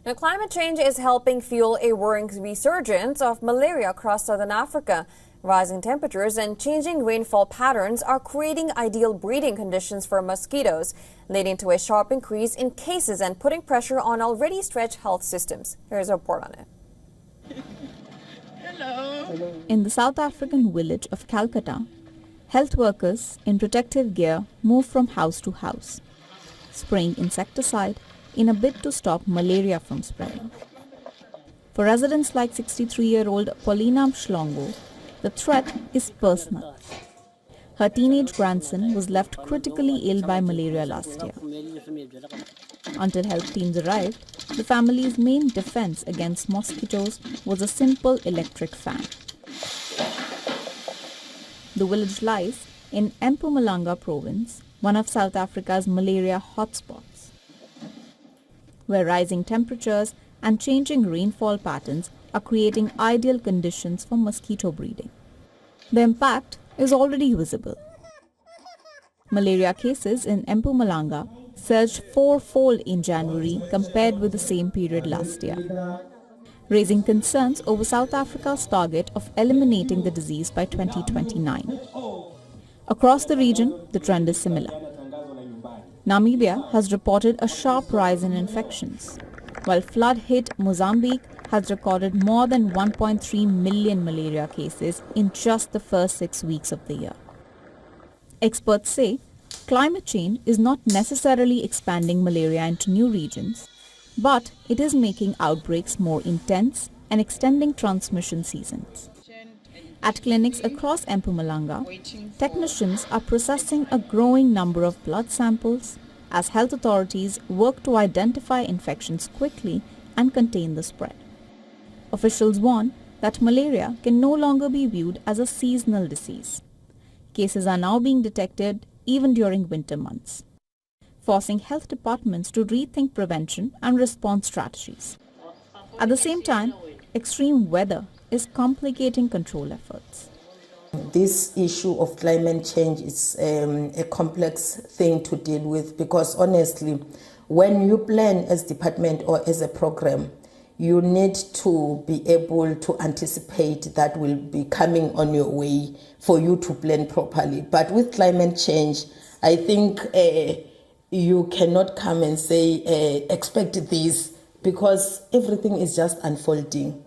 Now, climate change is helping fuel a worrying resurgence of malaria across southern Africa. Rising temperatures and changing rainfall patterns are creating ideal breeding conditions for mosquitoes, leading to a sharp increase in cases and putting pressure on already stretched health systems. Here's a report on it. Hello. In the South African village of Calcutta, health workers in protective gear move from house to house, spraying insecticide in a bid to stop malaria from spreading. For residents like 63-year-old Paulina Mshlongo, the threat is personal. Her teenage grandson was left critically ill by malaria last year. Until health teams arrived, the family's main defense against mosquitoes was a simple electric fan. The village lies in Mpumalanga province, one of South Africa's malaria hotspots, where rising temperatures and changing rainfall patterns are creating ideal conditions for mosquito breeding. The impact is already visible. Malaria cases in Mpumalanga surged fourfold in January compared with the same period last year, raising concerns over South Africa's target of eliminating the disease by 2029. Across the region, the trend is similar. Namibia has reported a sharp rise in infections, while flood-hit Mozambique has recorded more than 1.3 million malaria cases in just the first 6 weeks of the year. Experts say climate change is not necessarily expanding malaria into new regions, but it is making outbreaks more intense and extending transmission seasons. At clinics across Mpumalanga, technicians are processing a growing number of blood samples as health authorities work to identify infections quickly and contain the spread. Officials warn that malaria can no longer be viewed as a seasonal disease. Cases are now being detected even during winter months, forcing health departments to rethink prevention and response strategies. At the same time, extreme weather is complicating control efforts. This issue of climate change is a complex thing to deal with because honestly, when you plan as a department or as a program, you need to be able to anticipate that will be coming on your way for you to plan properly. But with climate change, I think you cannot come and say, expect this, because everything is just unfolding.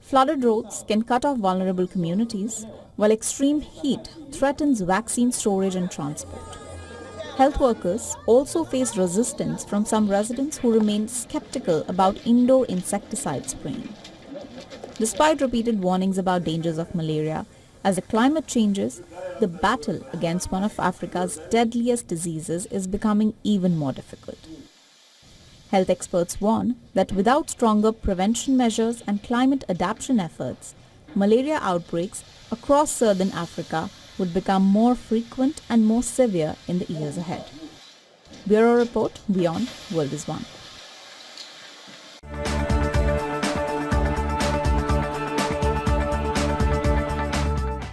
Flooded roads can cut off vulnerable communities, while extreme heat threatens vaccine storage and transport. Health workers also face resistance from some residents who remain skeptical about indoor insecticide spraying. Despite repeated warnings about dangers of malaria, as the climate changes, the battle against one of Africa's deadliest diseases is becoming even more difficult. Health experts warn that without stronger prevention measures and climate adaptation efforts, malaria outbreaks across southern Africa would become more frequent and more severe in the years ahead. Bureau Report, WION World is One.